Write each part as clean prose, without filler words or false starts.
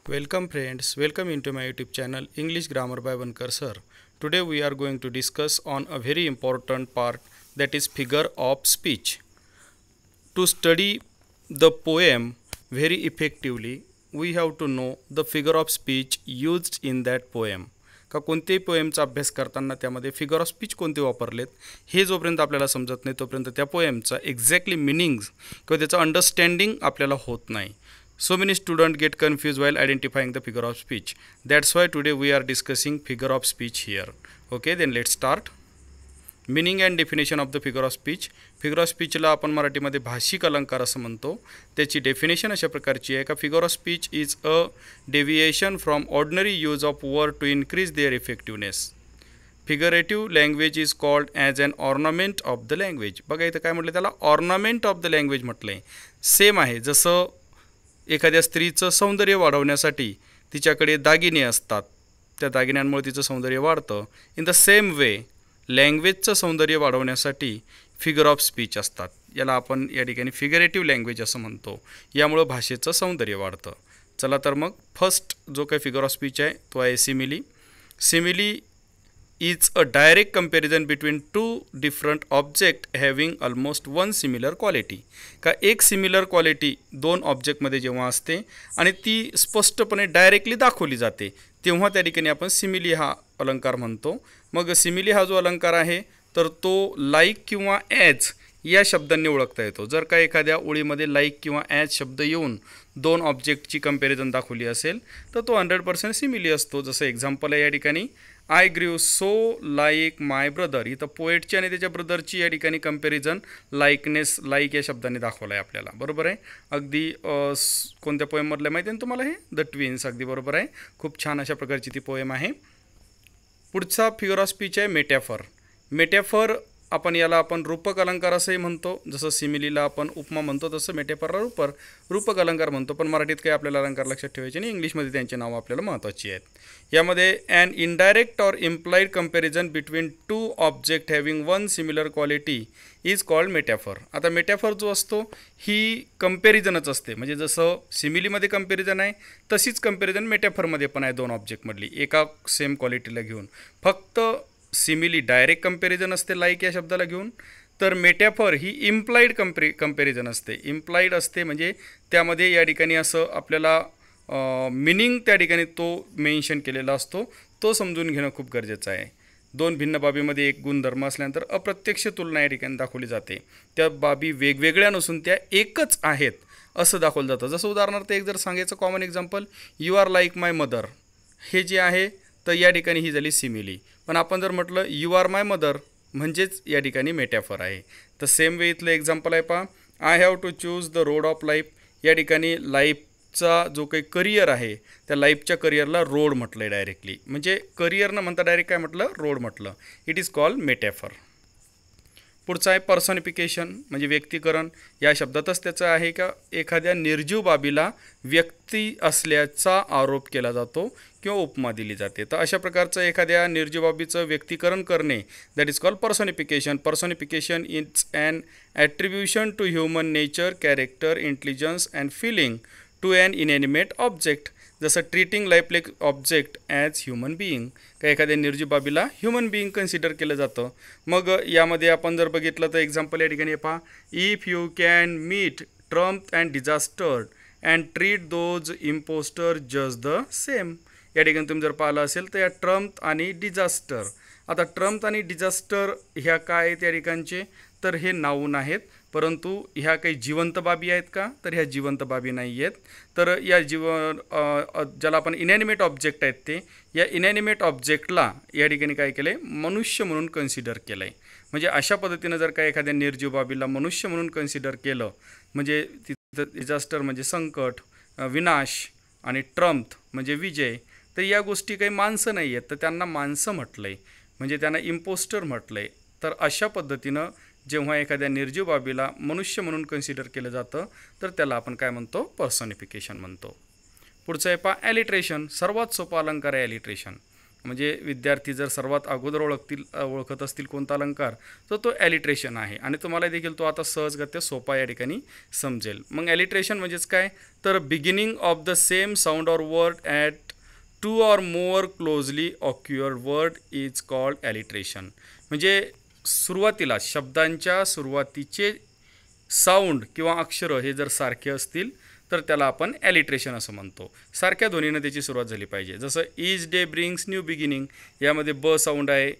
Welcome friends, welcome into my YouTube channel English Grammar by Vankar sir. Today we are going to discuss on a very important part, that is figure of speech. To study the poem very effectively, we have to know the figure of speech used in that poem. का कोणत्याही पोएमचा अभ्यास करताना त्यामध्ये figure of speech कोणते वापरलेत हे जोपर्यंत आपल्याला समजत नाही तोपर्यंत त्या पोएमचा एक्झॅक्टली मिनिंग्स किंवा त्याचं अंडरस्टँडिंग आपल्याला होत नाही. So many students get confused while identifying the figure of speech. That's why today we are discussing figure of speech here. Okay, then let's start. Meaning and definition of the figure of speech. Figure of speech ला आपण मराठीमध्ये भाषिक अलंकार असं म्हणतो. त्याची definition अशा प्रकारची आहे का figure of speech is a deviation from ordinary use of word to increase their effectiveness. Figurative language is called as an ornament of the language. बघा इथं काय म्हटलं त्याला ornament of the language म्हटलंय. सेम आहे जसं एखाद्या स्त्रीचं सौंदर्य वाढवण्यासाठी तिच्याकडे दागिने असतात, त्या दागिन्यांमुळे तिचं सौंदर्य वाढतं. इन द सेम वे लँग्वेजचं सौंदर्य वाढवण्यासाठी फिगर ऑफ स्पीच असतात. याला आपण या ठिकाणी फिगरेटिव्ह लँग्वेज असं म्हणतो. यामुळं भाषेचं सौंदर्य वाढतं. चला तर मग फर्स्ट जो काही फिगर ऑफ स्पीच आहे तो आहे simile. Simile is a direct comparison between two different objects having almost one similar quality. का एक सिमिलर क्वालिटी दोन ऑब्जेक्टमध्ये जेव्हा असते आणि ती स्पष्टपणे डायरेक्टली दाखवली जाते तेव्हा त्या ठिकाणी आपण सिमिली हा अलंकार म्हणतो. मग सिमिली हा जो अलंकार आहे तर तो लाईक किंवा ॲज या शब्दांनी ओळखता येतो. जर का एखाद्या ओळीमध्ये लाईक किंवा ॲज शब्द येऊन दोन ऑब्जेक्टची कंपॅरिझन दाखवली असेल तर तो 100% सिमिली असतो. जसं एक्झाम्पल आहे या ठिकाणी आय ग्रीव सो लाईक माय ब्रदर. इथं पोएटची आणि त्याच्या ब्रदरची या ठिकाणी कंपॅरिझन लाईकनेस लाईक या शब्दाने दाखवला आहे आपल्याला. बरोबर आहे. अगदी कोणत्या पोएममधलं माहिती आहे तुम्हाला हे द ट्विन्स. अगदी बरोबर आहे. खूप छान अशा प्रकारची ती पोएम आहे. पुढचा फिगर ऑफ स्पीच आहे मेटॅफर. मेटॅफर आपण याला रूपक अलंकार असंही म्हणतो. जसं सिमिलीला आपण उपमा म्हणतो तसं मेटॅफरला रूपक अलंकार म्हणतो. पण मराठीत काही आपल्याला अलंकार लक्षात ठेवायचे नाही, इंग्लिशमध्ये त्यांची नावं आपल्याला महत्त्वाची आहेत. यामध्ये an indirect or implied comparison between two object having one similar quality is called metaphor. आता मेटॅफर जो असतो ही कंपॅरिझनच असते. म्हणजे जसं सिमिलीमध्ये कंपॅरिझन आहे तशीच कंपॅरिझन मेटॅफरमध्ये पण आहे दोन ऑब्जेक्टमधली एका सेम क्वालिटीला घेऊन. फक्त सिमिली डायरेक्ट कंपॅरिझन असते लाईक या शब्दाला घेऊन, तर मेटॅफर ही इम्प्लाइड कंपॅरिझन असते. इम्प्लाइड असते म्हणजे त्यामध्ये या ठिकाणी असं आपल्याला मिनिंग त्या ठिकाणी तो मेन्शन केलेला असतो. तो समजून घेणं खूप गरजेचं आहे. दोन भिन्न बाबीमध्ये एक गुणधर्म असल्यानंतर अप्रत्यक्ष तुलना या ठिकाणी दाखवली जाते. त्या बाबी वेगवेगळ्या नसून त्या एकच आहेत असं दाखवलं जातं. जसं उदाहरणार्थ एक जर सांगायचं common example, you are like my mother, हे जे आहे तर या ठिकाणी ही झाली सिमिली. पण आपण जर म्हटलं यू आर माय मदर म्हणजेच या ठिकाणी मेटॅफर आहे. तर सेम वे इथलं एक्झाम्पल आहे पहा, I have to choose the road of life. या ठिकाणी लाईफचा जो काही करिअर आहे त्या लाईफच्या करिअरला रोड म्हटलं आहे डायरेक्टली. म्हणजे करिअर न म्हणता डायरेक्ट काय म्हटलं, रोड म्हटलं. It is called मेटॅफर. पुढचं आहे पर्सनिफिकेशन म्हणजे व्यक्तीकरण. या शब्दातच त्याचं आहे का एखाद्या निर्जीव बाबीला व्यक्ती असल्याचा आरोप केला जातो किंवा उपमा दिली जाते. तर अशा प्रकारचं एखाद्या निर्जीव बाबीचं व्यक्तीकरण करणे that is called personification. Personification is an attribution to human nature, character, intelligence and feeling to an inanimate object. जसं treating lifelike object as human being. का एखाद्या निर्जीव बाबीला ह्युमन बिईंग कन्सिडर केलं जातं. मग यामध्ये आपण जर बघितलं तर एक्झाम्पल या ठिकाणी पहा, if you can meet triumph and disaster and treat those impostor just the same. या ठिकाणी तुम्ही जर पाहिलं असेल तर या ट्रम्प आणि डिझास्टर. आता ट्रम्प आणि डिझास्टर ह्या काय आहेत या ठिकाणचे, तर हे नाऊन आहेत. परंतु ह्या काही जिवंत बाबी आहेत का, तर ह्या जिवंत बाबी नाही आहेत. तर या ज्याला आपण इनॅनिमेट ऑब्जेक्ट आहेत ते या इनॅनिमेट ऑब्जेक्टला या ठिकाणी काय केलं आहे, मनुष्य म्हणून कन्सिडर केलं आहे. म्हणजे अशा पद्धतीनं जर का एखाद्या निर्जीव बाबीला मनुष्य म्हणून कन्सिडर केलं म्हणजे तिथं डिझास्टर म्हणजे संकट, विनाश आणि ट्रम्प म्हणजे विजय, तर या गोष्टी काही माणसं नाही आहेत तर त्यांना माणसं म्हटलं आहे, म्हणजे त्यांना इम्पोस्टर म्हटलं आहे. तर अशा पद्धतीनं जेव्हा एखाद्या निर्जीव बाबीला मनुष्य म्हणून कन्सिडर केलं जातं तर त्याला आपण काय म्हणतो, पर्सनिफिकेशन म्हणतो. पुढचं आहे पहा ॲलिट्रेशन. सर्वात सोपा अलंकार आहे ॲलिट्रेशन. म्हणजे विद्यार्थी जर सर्वात अगोदर ओळखत असतील कोणता अलंकार तर तो ॲलिट्रेशन आहे आणि तुम्हाला देखील तो आता सहजगत्या सोपा या ठिकाणी समजेल. मग ॲलिट्रेशन म्हणजेच काय तर beginning of the same sound or word at 2 or more closely occurred word is called alliteration. म्हणजे सुरुवातीला शब्दांच्या सुरुवातीचे साऊंड किंवा अक्षरं हे जर सारखे असतील तर त्याला आपण ॲलिट्रेशन असं म्हणतो. सारख्या ध्वनीनं त्याची सुरुवात झाली पाहिजे. जसं each day brings new beginning, यामध्ये ब साऊंड आहे,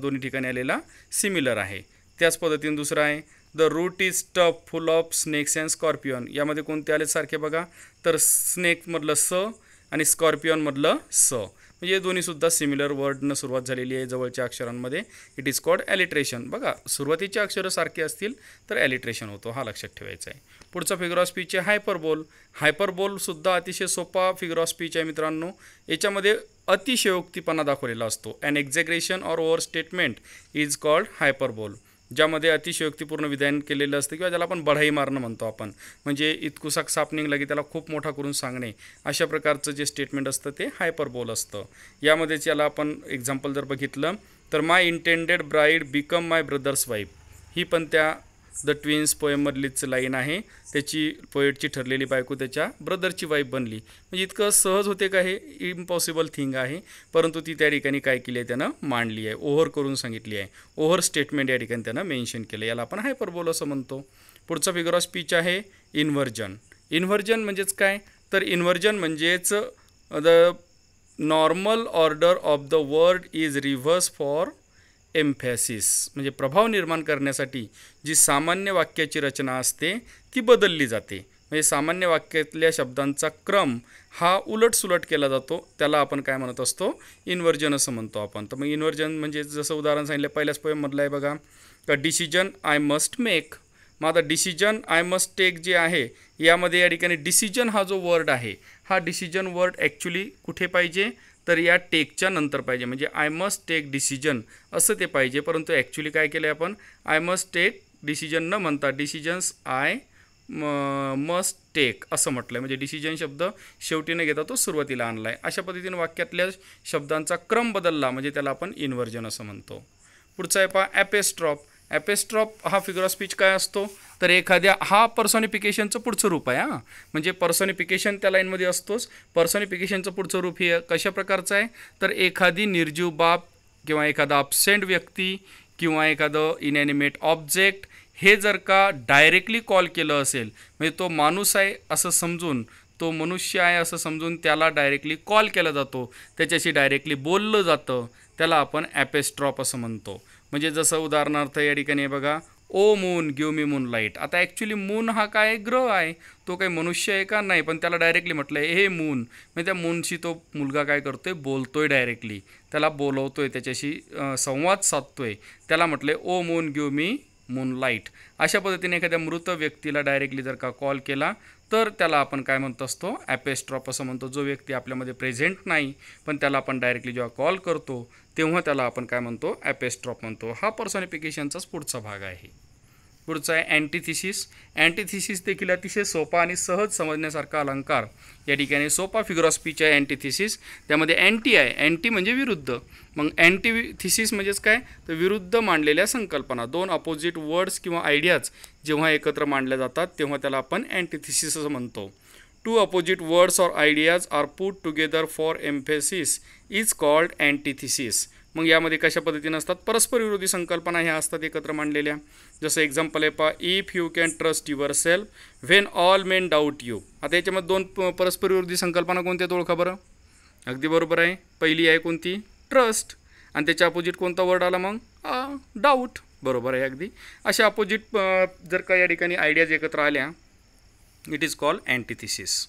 दोन्ही ठिकाणी आलेला सिमिलर आहे. त्याच पद्धतीने दुसरं आहे the route is tough full of snakes and scorpion, यामध्ये कोणते आले सारखे बघा तर स्नेकमधलं स आणि स्कॉर्पियनमधलं स, म्हणजे दोन्हीसुद्धा सिमिलर वर्डनं सुरुवात झालेली आहे जवळच्या अक्षरांमध्ये. It is called alliteration. बघा सुरुवातीचे अक्षरं सारखे असतील तर ॲलिट्रेशन होतो, हा लक्षात ठेवायचा आहे. पुढचा फिगर ऑफ स्पीच आहे हायपरबोल. हायपरबोलसुद्धा अतिशय सोपा फिगर ऑफ स्पीच आहे मित्रांनो. याच्यामध्ये अतिशयोक्तीपणा दाखवलेला असतो. An exaggeration or over statement is called hyperbole, ज्यामध्ये अतिशयोक्तीपूर्ण विधान केलेलं असतं किंवा ज्याला आपण बढाई मारणं म्हणतो आपण, म्हणजे इतकुसा साप निघला की त्याला खूप मोठा करून सांगणे, अशा प्रकारचं जे स्टेटमेंट असतं ते हायपरबोल असतं. यामध्येच याला आपण एक्झाम्पल जर बघितलं तर माय इंटेंडेड ब्राईड बिकम माय ब्रदर्स वाईफ, ही पण त्या द ट्विन्स पोएममधलीच लाईन आहे. त्याची पोएटची ठरलेली बायको त्याच्या ब्रदरची वाईफ बनली. म्हणजे इतकं सहज होते का, हे इम्पॉसिबल थिंग आहे, परंतु ती त्या ठिकाणी काय केली आहे त्यानं मांडली आहे, ओव्हर करून सांगितली आहे. ओव्हर स्टेटमेंट या ठिकाणी त्यानं मेन्शन केलं, याला आपण हायपरबोल असं म्हणतो. पुढचा फिगर ऑफ स्पीच आहे इन्व्हर्जन. इन्व्हर्जन म्हणजेच काय तर इन्व्हर्जन म्हणजेच the normal order of the word is reverse for एम्फॅसिस, म्हणजे प्रभाव निर्माण करण्यासाठी जी सामान्य वाक्याची रचना असते ती बदलली जाते. म्हणजे सामान्य वाक्यातल्या शब्दांचा क्रम हा उलटसुलट केला जातो, त्याला आपण काय म्हणत असतो इन्व्हर्जन असं म्हणतो आपण. तर मग इन्व्हर्जन म्हणजे जसं उदाहरण सांगितलं पहिल्याच पोएममधलं आहे बघा, का डिसिजन आय मस्ट मेक. मग आता डिसिजन आय मस्ट टेक जे आहे यामध्ये या ठिकाणी डिसिजन हा जो वर्ड आहे हा डिसिजन वर्ड ॲक्च्युली कुठे पाहिजे तर या टेकच्या नंतर पाहिजे, म्हणजे आय मस्ट टेक डिसिजन असं ते पाहिजे. परंतु ॲक्च्युली काय केलं आहे आपण आय मस्ट टेक डिसिजन न म्हणता डिसिजन्स आय मस्ट टेक असं म्हटलं आहे. म्हणजे डिसिजन शब्द शेवटी न घेता तो सुरुवातीला आणला आहे. अशा पद्धतीने वाक्यातल्या शब्दांचा क्रम बदलला म्हणजे त्याला आपण इन्व्हर्जन असं म्हणतो. पुढचा आहे पहा ॲपेस्ट्रॉप. ॲपेस्ट्रॉप हा फिगर ऑफ स्पीच काय असतो तर एखाद्या, हा पर्सॉनिफिकेशनचं पुढचं रूप आहे. म्हणजे पर्सॉनिफिकेशन त्या लाईनमध्ये असतोच. पर्सॉनिफिकेशनचं पुढचं रूप हे कशा प्रकारचं आहे तर एखादी निर्जीव बाब किंवा एखादा अब्सेंट व्यक्ती किंवा एखादं इनॅनिमेट ऑब्जेक्ट हे जर का डायरेक्टली कॉल केलं असेल, म्हणजे तो माणूस आहे असं समजून, तो मनुष्य आहे असं समजून त्याला डायरेक्टली कॉल केला जातो, त्याच्याशी डायरेक्टली बोललं जातं, त्याला आपण ॲपेस्ट्रॉप असं म्हणतो. म्हणजे जसं उदाहरणार्थ या ठिकाणी बघा O moon give me moon light. आता ॲक्च्युली मून हा काय ग्रह आहे, तो काही मनुष्य आहे का नाही, पण त्याला डायरेक्टली म्हटलं आहे हे मून, म्हणजे त्या मूनशी तो मुलगा काय करतोय बोलतोय, डायरेक्टली त्याला बोलवतोय, त्याच्याशी संवाद साधतोय, त्याला म्हटलं आहे O moon give me moon light. अशा पद्धतीने एखाद्या मृत व्यक्तीला डायरेक्टली जर का कॉल केला तर त्याला आपण काय म्हणत असतो ॲपेस्ट्रॉप असं म्हणतो. जो व्यक्ती आपल्यामध्ये प्रेझेंट नाही पण त्याला आपण डायरेक्टली जेव्हा कॉल करतो तेव्हा त्याला आपण काय म्हणतो ॲपेस्ट्रॉप म्हणतो. हा पर्सॉनिफिकेशनचाच पुढचा भाग आहे. पुढचा आहे अँटिथिसिस. अँटिथिसिस देखील अतिशय सोपा आणि सहज समजण्यासारखा अलंकार. या ठिकाणी सोपा फिगर ऑफ स्पीच आहे अँटिथिसिस. त्यामध्ये अँटी आहे, अँटी म्हणजे विरुद्ध. मग अँटिथिसिस म्हणजेच काय तर विरुद्ध मांडलेल्या संकल्पना, दोन अपोजिट वर्ड्स किंवा आयडियाज जेव्हा एकत्र मांडल्या जातात तेव्हा त्याला आपण अँटिथिसिस असं म्हणतो. Two opposite words or ideas are put together for emphasis is called antithesis. मग यामध्ये कशा पद्धतीने असतात परस्पर विरोधी संकल्पना ह्या असतात एकत्र मांडलेल्या. जसं एक्झाम्पल आहे पहा if you can trust your self when all main doubt you. आता याच्यामध्ये दोन परस्पर विरोधी संकल्पना कोणत्या ओळखा बरं. अगदी बरोबर आहे. पहिली आहे कोणती ट्रस्ट आणि त्याच्या अपोजिट कोणता वर्ड आला मग डाऊट. बरोबर आहे अगदी. अशा अपोजिट जर का या ठिकाणी आयडियाज एकत्र आल्या इट इज कॉल्ड अँटिथिसिस.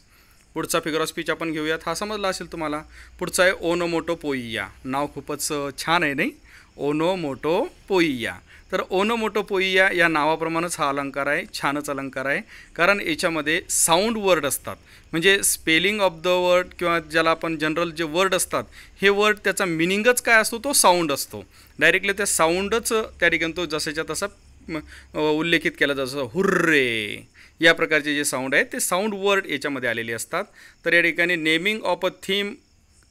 पुढचा फिगर ऑफ स्पीच आपण घेऊयात. हा समजला असेल तुम्हाला. पुढचा आहे ओनोमोटोपोइया. नाव खूपच छान आहे नाही, ओनोमोटोपोइया. तर ओनोमोटोपोइया या नावाप्रमाणेच हा अलंकार आहे, छानच अलंकार आहे. कारण याच्यामध्ये साऊंड वर्ड असतात, म्हणजे स्पेलिंग ऑफ द वर्ड किंवा ज्याला आपण जनरल जे वर्ड असतात हे वर्ड त्याचा मिनिंगच काय असतो तो साऊंड असतो. डायरेक्टली त्या साऊंडच त्या ठिकाणी तो जसाच्या तसा उल्लेखित केला जातो. हुर्रे या प्रकारचे जे साऊंड आहेत ते साऊंड वर्ड याच्यामध्ये आलेले असतात. तर या ठिकाणी naming of a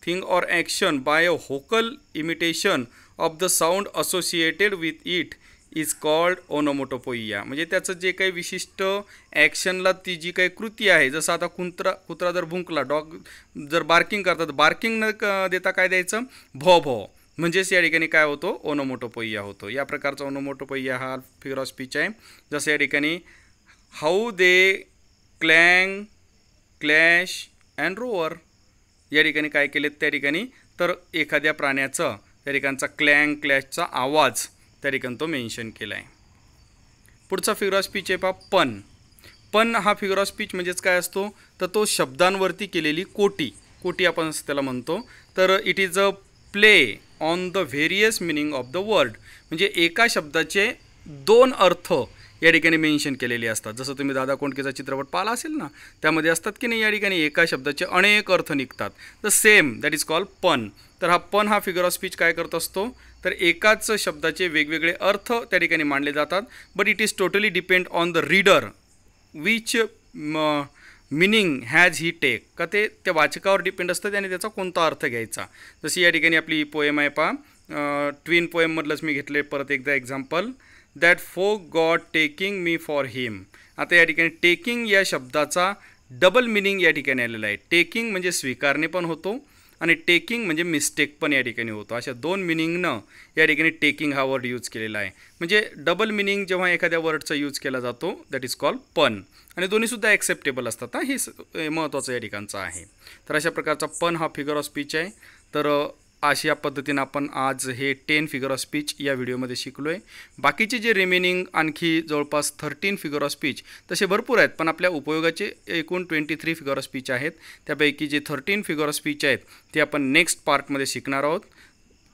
thing or action by a vocal imitation of the sound associated with it is called onomatopoeia. म्हणजे त्याचं जे काही विशिष्ट ॲक्शनला ती जी काही कृती आहे, जसं आता कुत्रा जर भुंकला, डॉग जर बार्किंग करतात, बार्किंग न देता काय द्यायचं, भो भो, म्हणजेच या ठिकाणी काय होतो, ओनोमोटोपोइया होतो. या प्रकारचा ओनोमोटोपोइया हा फिगर ऑफ स्पीच आहे. जसं या ठिकाणी how they clang clash and roar, या ठिकाणी काय केलेत त्या ठिकाणी, तर एखाद्या प्राण्याचं त्या ठिकाणचा क्लँग क्लॅशचा आवाज त्या ठिकाणी तो मेन्शन केला आहे. पुढचा फिगर ऑफ स्पीच आहे पहा पण. पण हा फिगर ऑफ स्पीच म्हणजेच काय असतो, तर तो शब्दांवरती केलेली कोटी आपण त्याला म्हणतो. तर it is a play on the various meaning of the word. म्हणजे एका शब्दाचे दोन अर्थ या ठिकाणी मेन्शन केलेले असतात. जसं तुम्ही दादा कोंडकेचा चित्रपट पाहिला असेल ना, त्यामध्ये असतात की नाही, या ठिकाणी एका शब्दाचे अनेक अर्थ निघतात. The same that is called पण. तर हा पण हा फिगर ऑफ स्पीच काय करत असतो, तर एकाच शब्दाचे वेगवेगळे अर्थ त्या ठिकाणी मांडले जातात. But it is totally depend on the reader which meaning has he take. का ते त्या वाचकावर डिपेंड असतं त्याने त्याचा कोणता अर्थ घ्यायचा. जशी या ठिकाणी आपली पोएम आहे पहा, ट्विन पोएममधलंच मी घेतले परत एकदा example. That folk god taking me for him. आता या ठिकाणी टेकिंग या शब्दाचा डबल मिनिंग या ठिकाणी आलेला आहे. टेकिंग म्हणजे स्वीकारणे पण होतो आणि टेकिंग म्हणजे मिस्टेक पण या ठिकाणी होतो. अशा दोन मिनिंगनं या ठिकाणी टेकिंग हा वर्ड यूज केलेला आहे. म्हणजे डबल मिनिंग जेव्हा एखाद्या वर्डचा यूज केला जातो दॅट इज कॉल्ड पण. आणि दोन्हीसुद्धा ॲक्सेप्टेबल असतात. हे महत्त्वाचं या ठिकाणचं आहे. तर अशा प्रकारचा पण हा फिगर ऑफ स्पीच आहे. तर अशा पद्धतीनं आपण आज हे 10 फिगर ऑफ स्पीच या व्हिडिओमध्ये शिकलो आहे. बाकीचे जे रिमेनिंग आणखी जवळपास 13 फिगर ऑफ स्पीच तसे भरपूर आहेत, पण आपल्या उपयोगाचे एकूण 23 फिगर ऑफ स्पीच आहेत. त्यापैकी जे 13 फिगर ऑफ स्पीच आहेत ते आपण नेक्स्ट पार्टमध्ये शिकणार आहोत.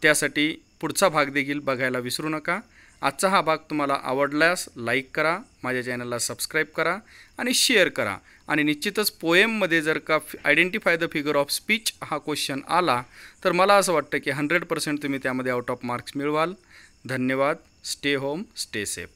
त्यासाठी पुढचा भाग देखील बघायला विसरू नका. आजचा हा भाग तुम्हाला आवडल्यास लाईक करा, माझ्या चॅनलला सबस्क्राईब करा आणि शेअर करा. आणि निश्चितच पोएममध्ये जर का identify the figure of speech हा क्वेश्चन आला तर मला असं वाटतं की 100% तुम्ही त्यामध्ये आउट ऑफ मार्क्स मिळवाल. धन्यवाद. Stay home, stay safe.